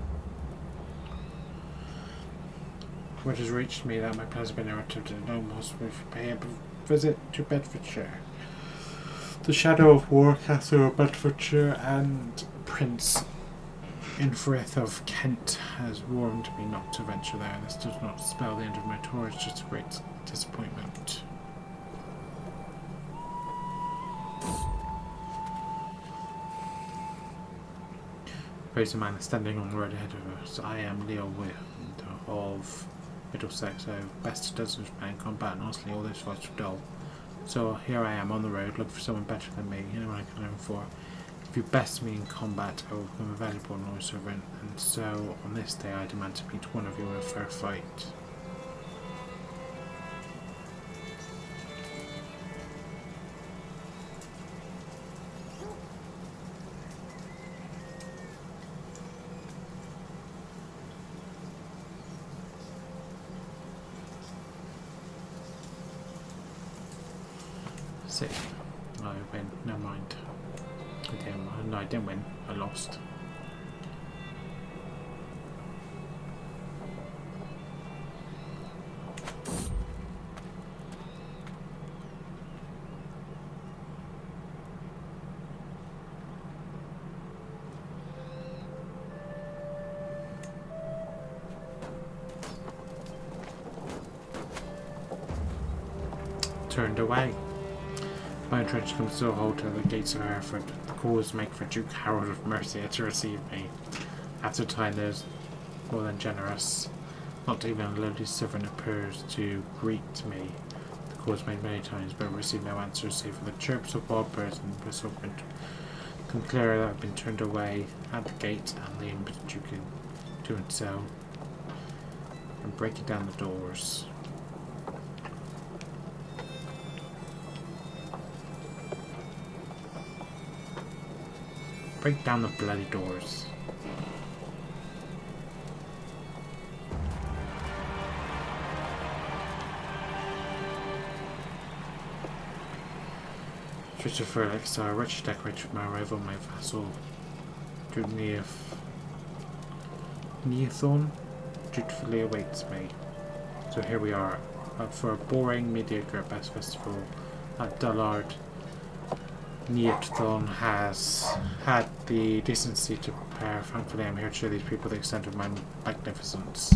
Word has reached me that my plans have been interrupted and no possible pay a visit to Bedfordshire. The shadow of war cast over Bedfordshire, and Prince Infrith of Kent has warned me not to venture there. This does not spell the end of my tour, it's just a great disappointment. Praise the man standing on the road ahead of us. I am Leo Wind of Middlesex. I have bested dozens of men in combat, and honestly all those fights were dull. So here I am on the road, looking for someone better than me, anyone I can learn for. If you best me in combat, I will become a valuable and loyal servant, and so on this day I demand to meet one of you in a fair fight. See, I win, never mind. Okay, no, I didn't win, I lost. Turned away. My trench comes to a halt at the gates of Hereford. The calls make for Duke Harold of Mercia to receive me. After time there's more than generous. Not even a lowly servant appears to greet me. The calls made many times, but receive no answer save for the chirps of wild birds and whistle wind. Come clear that I've been turned away at the gate and leaving the Duke in doing so. And breaking down the doors. Break down the bloody doors. Christopher Alexar, rich decorated for my arrival, my vassal, Duke Neathorn, dutifully awaits me. So here we are, for a boring, mediocre, at best festival at Dullard. Neathorn has had the decency to prepare. Thankfully, I'm here to show these people the extent of my magnificence.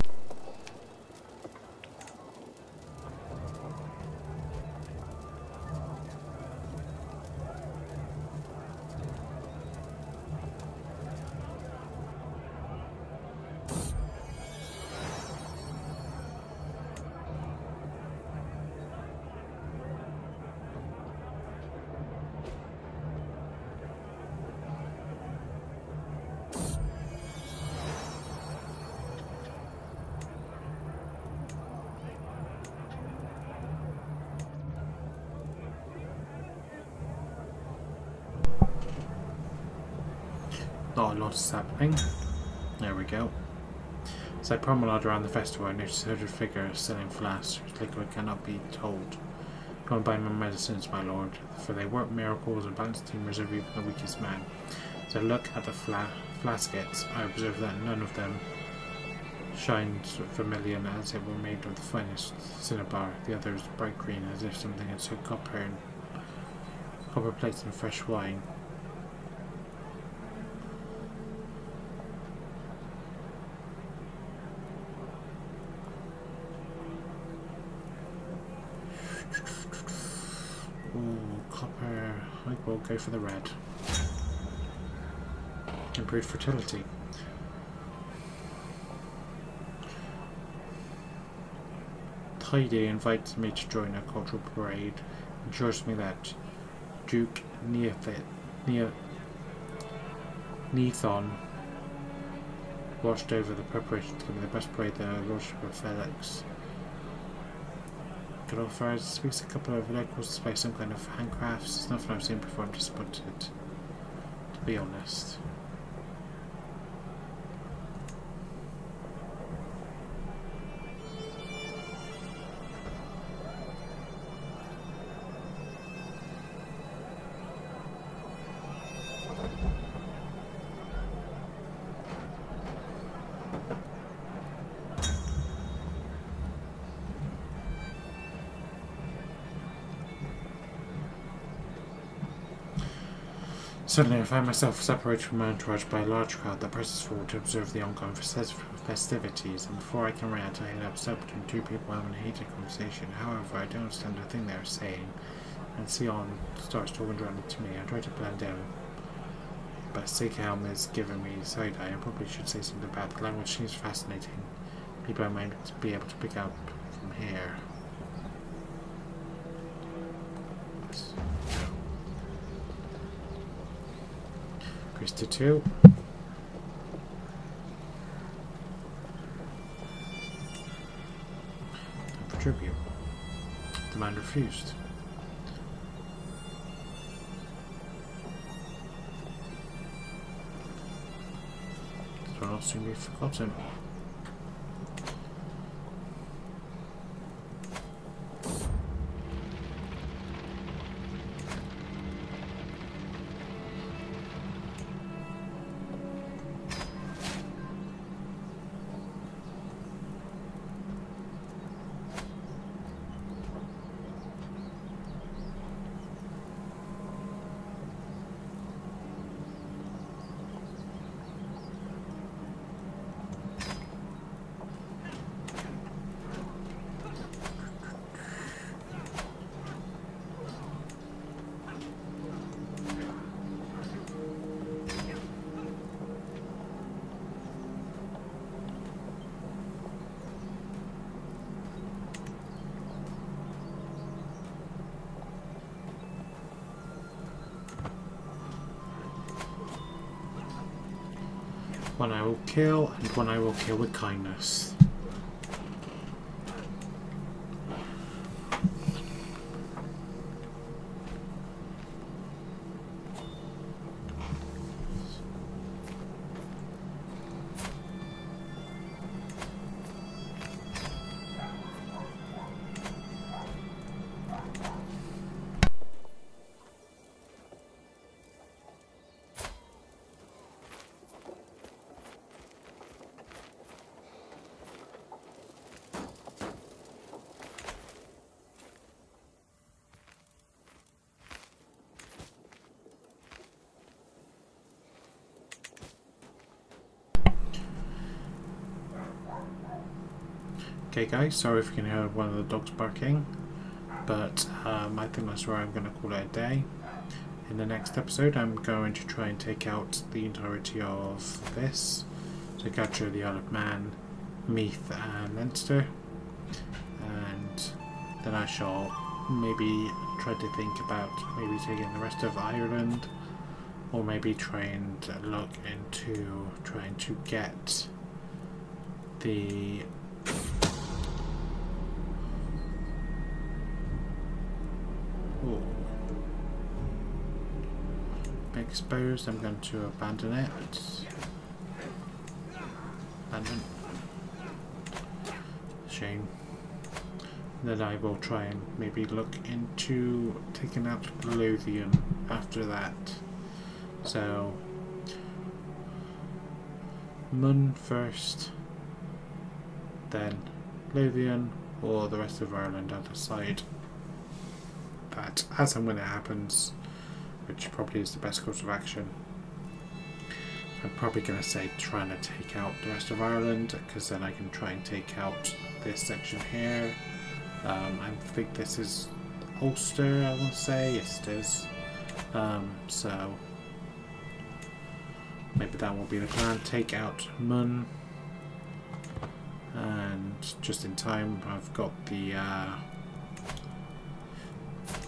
Not a lot is happening. There we go. As I promenade around the festival, I notice a hooded figure selling flasks whose liquid cannot be told. Go and buy my medicines, my lord, for they work miracles and balance teamers of even the weakest man. As I look at the flaskets, I observe that none of them shines vermilion as it were made of the finest cinnabar. The others bright green, as if something had soaked copper plates and fresh wine. Ooh, copper. I will go for the red. Improved fertility. Tidy invites me to join a cultural parade. Ensures me that Duke Nethon watched over the preparations to give me the best parade the Lordship of Felix could offer. As speaks a couple of locals display some kind of handcrafts. It's nothing I've seen before, I'm disappointed, to be honest. Suddenly I find myself separated from my entourage by a large crowd that presses forward to observe the ongoing festivities, and before I can react, I end up stuck between two people having a heated conversation. However, I don't understand a thing they're saying, and Sion starts talking directly to me. I try to blend in, but Sighelm is giving me side eye. I probably should say something about the language. Seems fascinating. Maybe I might be able to pick up from here. To 2. Time for tribute. Demand refused. This will not soon be forgotten. One I will kill, and one I will kill with kindness. Okay guys, sorry if you can hear one of the dogs barking, but I think that's where I'm going to call it a day. In the next episode I'm going to try and take out the entirety of this, to capture the Isle of Man, Meath and Leinster, and then I shall maybe try to think about maybe taking the rest of Ireland, or maybe try and look into trying to get the exposed, I'm going to abandon it. Abandon. Shame. Then I will try and maybe look into taking out Lothian after that. So Mun first, then Lothian, or the rest of Ireland I'll decide that as and when it happens, which probably is the best course of action. I'm probably going to say trying to take out the rest of Ireland, because then I can try and take out this section here. I think this is Ulster, I want to say. Yes, it is. So maybe that will be the plan. Take out Mun, and just in time I've got the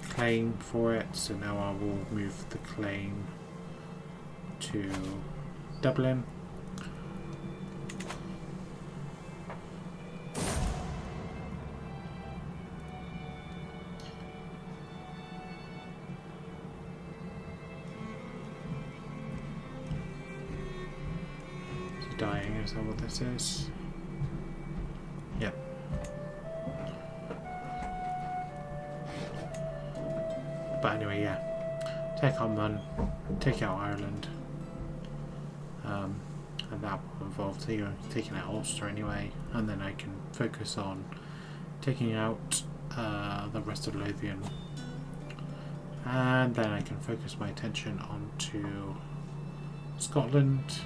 claim for it, so now I will move the claim to Dublin. Dying, is that what this is? Yep. But anyway, yeah. Take on Mun, take out Ireland. And that will involve taking out Ulster anyway, and then I can focus on taking out the rest of Lothian. And then I can focus my attention onto Scotland.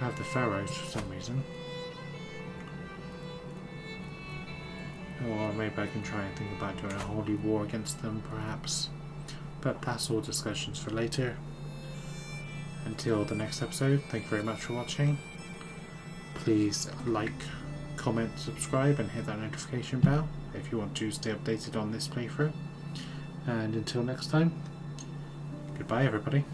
I have the Faroes for some reason. Or maybe I can try and think about doing a holy war against them, perhaps. But that's all discussions for later. Until the next episode, thank you very much for watching. Please like, comment, subscribe, and hit that notification bell if you want to stay updated on this playthrough. And until next time, goodbye everybody.